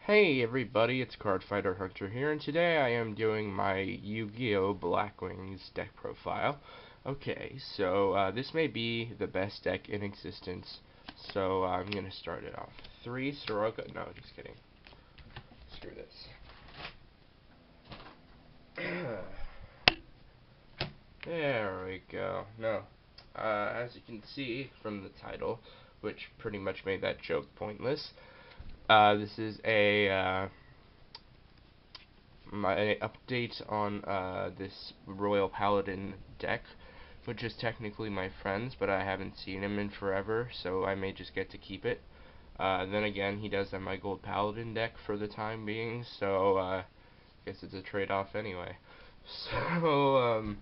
Hey everybody, it's Cardfighter Hunter here, and today I am doing my Yu-Gi-Oh! Blackwings deck profile. Okay, so this may be the best deck in existence, so I'm gonna start it off. 3 Soroka, no, just kidding. Screw this. There we go. No, as you can see from the title, which pretty much made that joke pointless, this is my update on this Royal Paladin deck, which is technically my friend's, but I haven't seen him in forever, so I may just get to keep it. Then again, he does have my Gold Paladin deck for the time being, so I guess it's a trade-off anyway. So,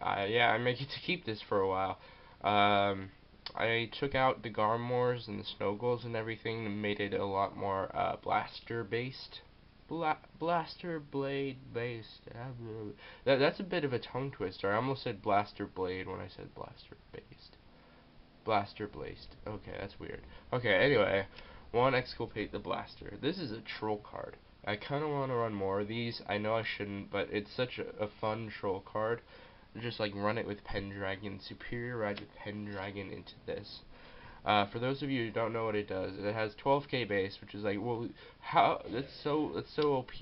yeah, I may get to keep this for a while. I took out the Garmors and the Snow Ghouls and everything and made it a lot more blaster-based. Blaster blade based. That's a bit of a tongue twister. I almost said blaster blade when I said blaster based. Blaster blazed. Okay, that's weird. Okay, anyway, one exculpate the blaster. This is a troll card. I kind of want to run more of these. I know I shouldn't, but it's such a fun troll card. Just like run it with Pendragon, superior ride with Pendragon into this. For those of you who don't know what it does, it has 12k base, which is like, well, how? That's so OP.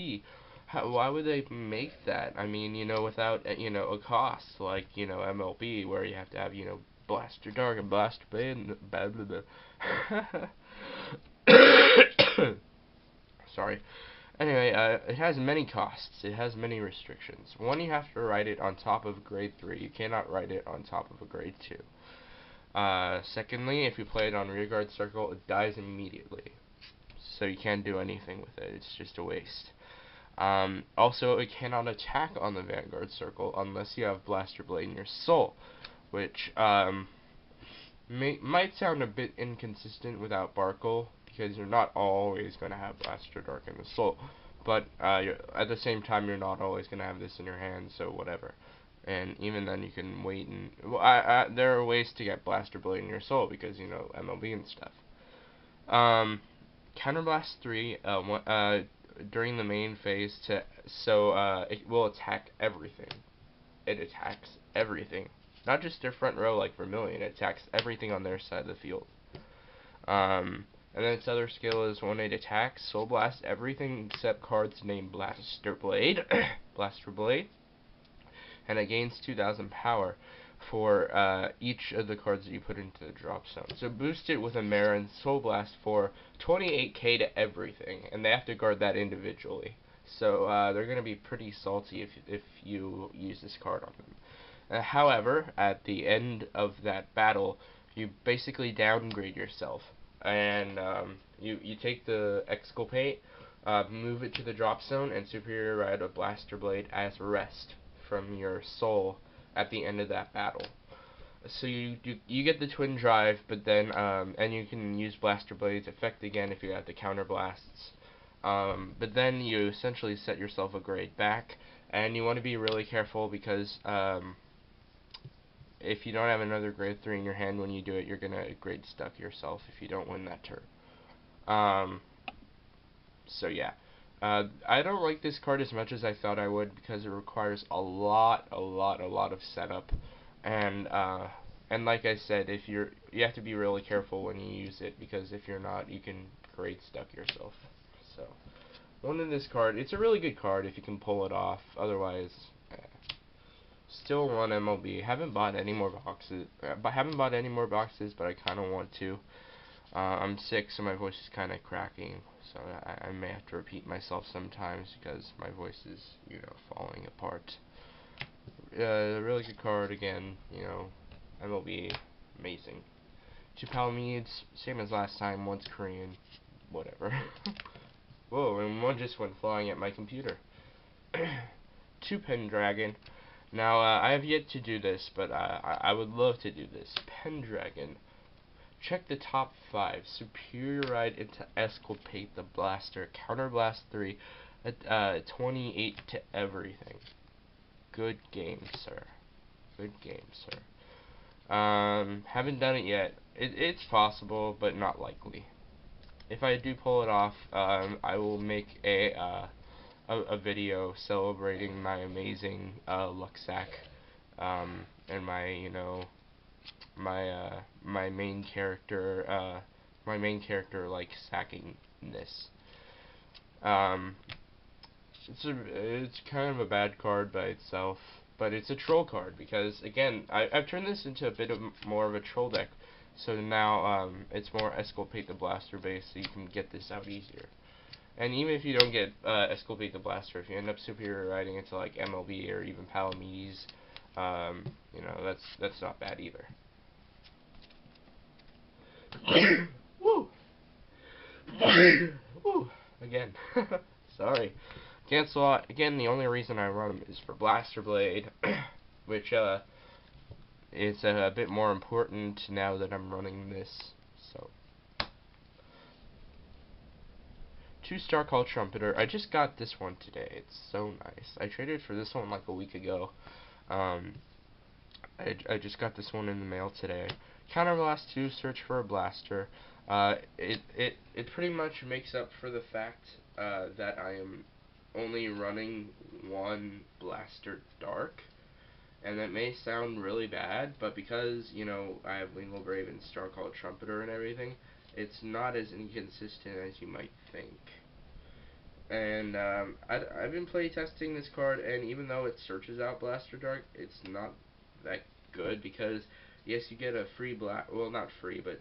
Why would they make that? I mean, without a cost like MLB, where you have to have Blaster Dark and Blaster Blade and blah blah blah. Sorry. Anyway, it has many costs. It has many restrictions. One, you have to write it on top of grade 3. You cannot write it on top of a grade 2. Secondly, if you play it on rearguard circle, it dies immediately. So you can't do anything with it. It's just a waste. Also, it cannot attack on the vanguard circle unless you have Blaster Blade in your soul, which might sound a bit inconsistent without Barkle, because you're not always going to have Blaster Dark in the soul. But at the same time, you're not always going to have this in your hand, so whatever. And even then, you can wait and... Well, there are ways to get Blaster Blade in your soul, because, MLB and stuff. Counterblast 3, during the main phase, it will attack everything. It attacks everything. Not just their front row like Vermilion, it attacks everything on their side of the field. And then its other skill is when it attacks, Soul Blast everything except cards named Blaster Blade. Blaster Blade. And it gains 2,000 power for each of the cards that you put into the drop zone. So boost it with a Marin Soul Blast for 28k to everything, and they have to guard that individually. So they're going to be pretty salty if you use this card on them. However, at the end of that battle, you basically downgrade yourself, and you take the Exculpate, move it to the drop zone, and superior ride a Blaster Blade as rest from your soul at the end of that battle. So you get the twin drive, but then and you can use Blaster Blade's effect again if you have the counter blasts. But then you essentially set yourself a grade back, and you want to be really careful because if you don't have another grade 3 in your hand when you do it, you're gonna grade stuck yourself if you don't win that turn. So yeah. I don't like this card as much as I thought I would because it requires a lot of setup, and like I said, you have to be really careful when you use it, because if you're not, you can grade stuck yourself. So one in this card, it's a really good card if you can pull it off. Otherwise, still one MLB. Haven't bought any more boxes. But I kind of want to. I'm sick, so my voice is kind of cracking, so I may have to repeat myself sometimes because my voice is, falling apart. Really good card again, MLB, amazing. 2 Palamedes, same as last time, one's Korean, whatever. Whoa, and one just went flying at my computer. 2 Pendragon. Now, I have yet to do this, but I would love to do this. Pendragon. Check the top 5. Superior ride into Exculpate the Blaster. Counterblast 3. 28 to everything. Good game, sir. Good game, sir. Haven't done it yet. It's possible, but not likely. if I do pull it off, I will make a video celebrating my amazing luck sack, and my my main character like sacking this. Um, it's kind of a bad card by itself, but it's a troll card because again I've turned this into a bit of more of a troll deck. So now it's more Esculpate the Blaster based, so you can get this out easier. And even if you don't get Esculpate the Blaster, if you end up superior riding into like MLB or even Palamedes, that's not bad either. Woo! Woo! Again. Sorry. Cancel out. Again, the only reason I run them is for Blaster Blade, which is a bit more important now that I'm running this. So, 2-star Call Trumpeter. I just got this one today. It's so nice. I traded for this one like a week ago. I just got this one in the mail today. Counterblast 2, search for a blaster. It pretty much makes up for the fact that I am only running one blaster dark, and that may sound really bad, but because I have Lingle Brave and Star Called Trumpeter and everything, it's not as inconsistent as you might think. And I've been playtesting this card, and even though it searches out Blaster Dark, it's not that good because yes, you get a free well, not free, but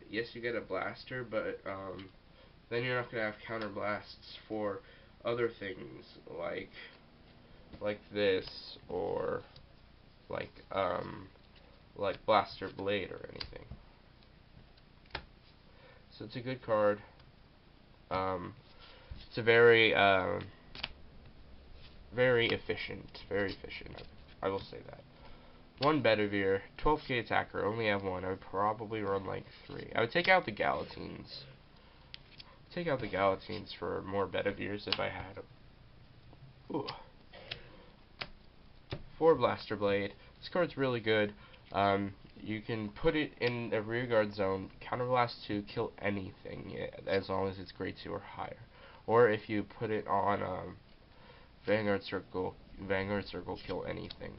yes, you get a blaster, but then you're not gonna have counter blasts for other things like this or like Blaster Blade or anything. So it's a good card. It's a very efficient. I will say that. One Bedivere, 12k attacker, only have one. I would probably run like 3. I would take out the Galatines. Take out the Galatines for more Bediveres if I had them. Ooh. 4 Blaster Blade. This card's really good. You can put it in a rearguard zone, counterblast to kill anything, as long as it's grade 2 or higher. Or if you put it on Vanguard Circle, kill anything.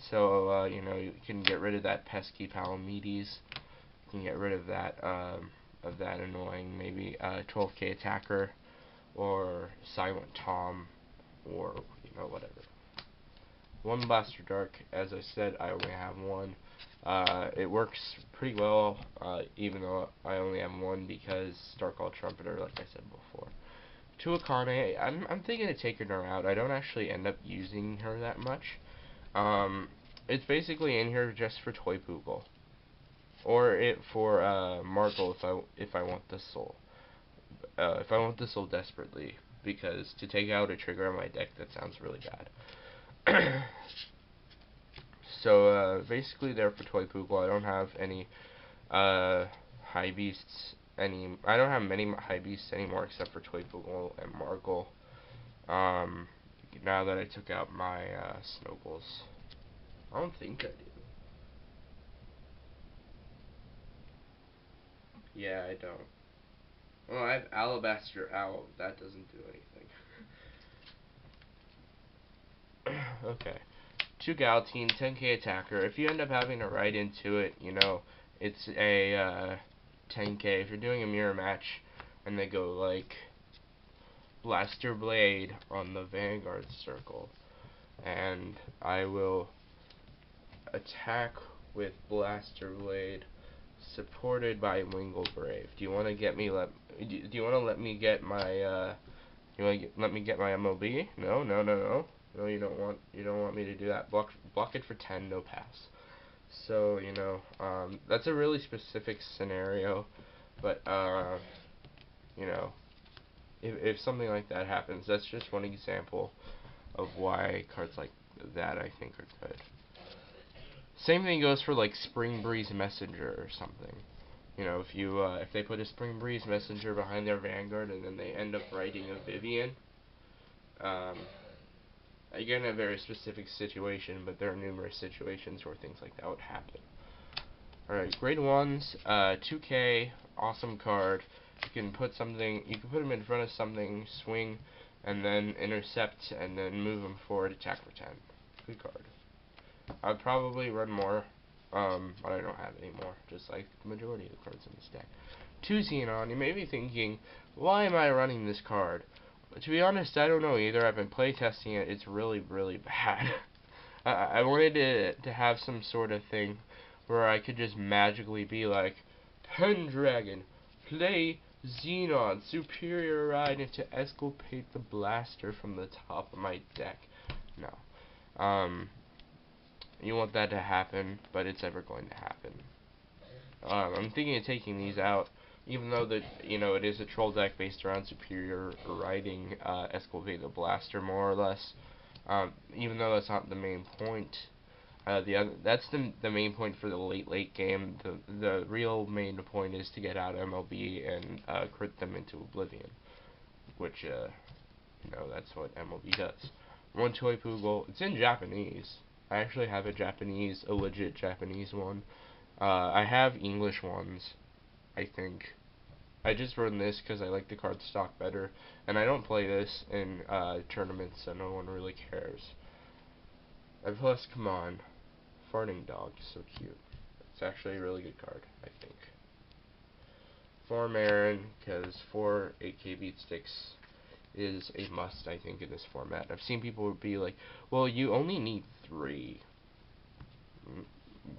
So, you can get rid of that pesky Palamedes. You can get rid of that annoying, maybe 12k attacker, or Silent Tom, or, whatever. One Blaster Dark, as I said, I only have one. It works pretty well, even though I only have one because Star Called Trumpeter, like I said before. 2 Akane, I'm thinking of taking her out. I don't actually end up using her that much. It's basically in here just for Toy Poogle, or for Margle if I want the soul. If I want the soul desperately, because to take out a trigger on my deck, that sounds really bad. So basically, there for Toy Poogle. I don't have any high beasts. I don't have many high beasts anymore except for Toy Poogle and Margle. Now that I took out my Snoggles. I don't think I do. Yeah, I don't. Well, I have Alabaster Owl. That doesn't do anything. Okay. 2 Galatine, 10k attacker. If you end up having to ride into it, it's a 10k. If you're doing a mirror match and they go like Blaster Blade on the Vanguard Circle, and I will attack with Blaster Blade supported by Wingle Brave. Do you want to get me do you want to let me get my let me get my MLB? No, no, no, no. No, you don't want me to do that. Block it for 10, no pass. So, that's a really specific scenario, but if something like that happens, that's just one example of why cards like that I think are good. Same thing goes for like Spring Breeze Messenger or something. If they put a Spring Breeze Messenger behind their Vanguard and then they end up writing a Vivian, again, a very specific situation, but there are numerous situations where things like that would happen. Alright, grade 1s, 2K, awesome card. You can put him in front of something, swing, and then intercept, and then move him forward, attack for 10. Good card. I'd probably run more, but I don't have any more, just like the majority of the cards in this deck. 2 Xenon, you may be thinking, why am I running this card? To be honest, I don't know either. I've been playtesting it. It's really, really bad. I wanted to have some sort of thing where I could just magically be like, Pendragon, play Xenon, superior ride into exculpate the blaster from the top of my deck. No. You want that to happen, but it's never going to happen. I'm thinking of taking these out, even though it is a troll deck based around superior riding exculpate the blaster more or less. Even though that's not the main point. That's the main point for the late game. The real main point is to get out MLB and crit them into oblivion, which that's what MLB does. One Toy Poogle. It's in Japanese. I actually have a legit Japanese one. I have English ones, I think. I just run this because I like the card stock better, and I don't play this in tournaments, so no one really cares. And plus, come on, Farting Dog, so cute. It's actually a really good card, I think. 4 Marin, because 4 8K beat sticks is a must, I think, in this format. I've seen people be like, well, you only need 3.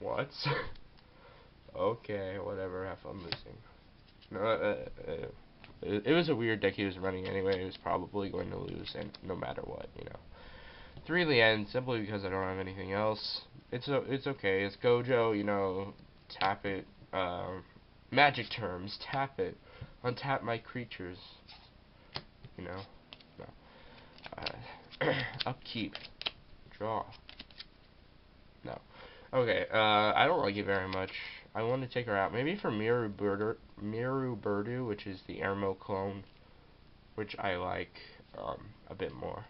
What? Okay, whatever, have fun losing. No, it was a weird deck he was running anyway. He was probably going to lose, and no matter what, 3 Lien, simply because I don't have anything else. It's okay. It's Gojo, tap it. Magic terms, tap it. Untap my creatures. No. Upkeep. Draw. No. Okay, I don't like it very much. I want to take her out. Maybe for Miru Birdu, which is the Airmo clone, which I like a bit more.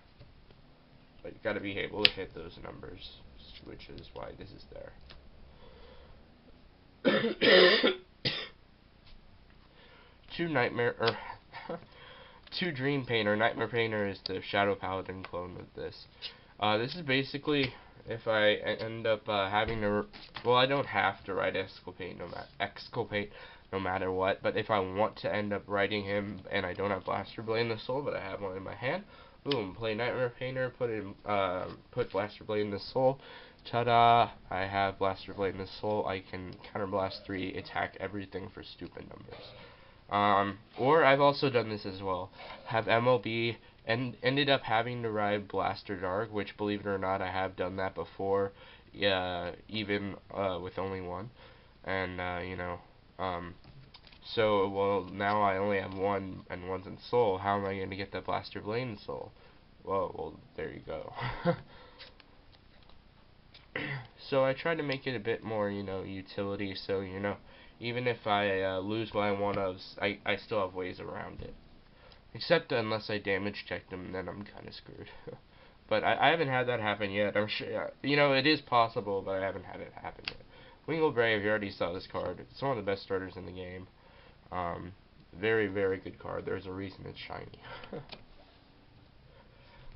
But you gotta be able to hit those numbers, which is why this is there. 2 Nightmare, 2 Dream Painter. Nightmare Painter is the Shadow Paladin clone of this. This is basically if I end up having to, well, I don't have to write exculpate no matter what, but if I want to end up writing him and I don't have Blaster Blade in the Soul, but I have one in my hand, boom, play Nightmare Painter, put Blaster Blade in the Soul, ta-da, I have Blaster Blade in the Soul, I can counterblast 3, attack everything for stupid numbers. Or I've also done this as well, have MLB and ended up having to ride Blaster Dark, which, believe it or not, I have done that before, even with only one, and so, well, now I only have one, and one's in Soul. How am I going to get that Blaster Blade in Soul? Well, there you go. So I tried to make it a bit more, utility, so, even if I lose my one-ofs, I still have ways around it. Except unless I damage check them, then I'm kind of screwed. But I haven't had that happen yet. I'm sure, it is possible, but I haven't had it happen yet. Wingle Brave, you already saw this card. It's one of the best starters in the game. Very, very good card. There's a reason it's shiny.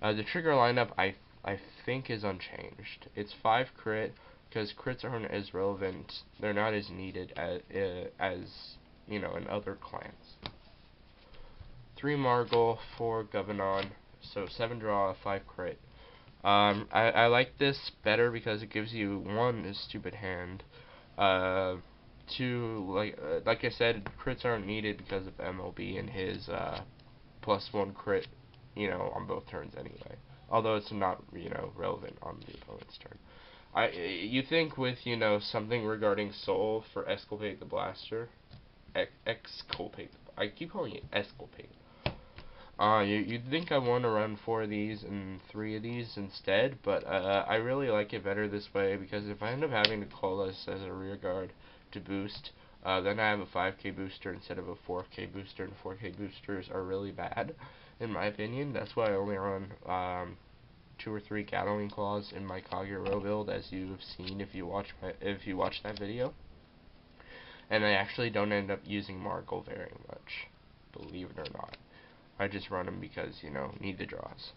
The trigger lineup, I think, is unchanged. It's 5 crit, because crits aren't as relevant. They're not as needed as in other clans. 3 Margle, 4 Governon, so 7 draw, 5 crit. I like this better because it gives you 1, a stupid hand, 2, like I said, crits aren't needed because of MLB and his +1 crit, on both turns anyway. Although it's not, relevant on the opponent's turn. You think with, something regarding Soul for Exculpate the Blaster, Exculpate, I keep calling it Exculpate. You'd think I want to run 4 of these and 3 of these instead, but I really like it better this way, because if I end up having to call this as a rear guard to boost, then I have a 5k booster instead of a 4k booster, and 4k boosters are really bad, in my opinion. That's why I only run 2 or 3 Gatling Claws in my Kagero build, as you've seen if you watch that video. And I actually don't end up using Margle very much, believe it or not. I just run them because, you know, need the draws.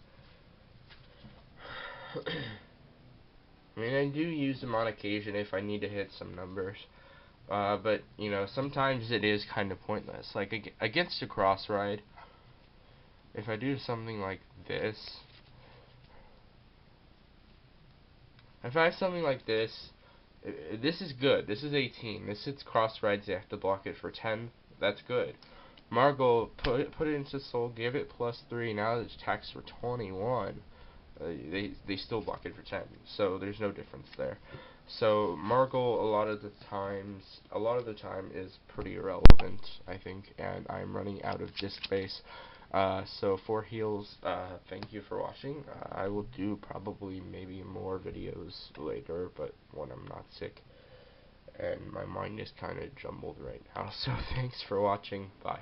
I mean, I do use them on occasion if I need to hit some numbers. But, you know, sometimes it is kind of pointless. Like, against a cross ride, if I do something like this, if I have something like this, this is good. This is 18. This hits cross rides, they have to block it for 10. That's good. Margot put it into soul, gave it +3. Now it attacks for 21. They still block it for 10. So there's no difference there. So Margle a lot of the time is pretty irrelevant, I think, and I'm running out of disc space. So for heals, thank you for watching. I will do probably maybe more videos later, but when I'm not sick. And my mind is kind of jumbled right now, so thanks for watching. Bye.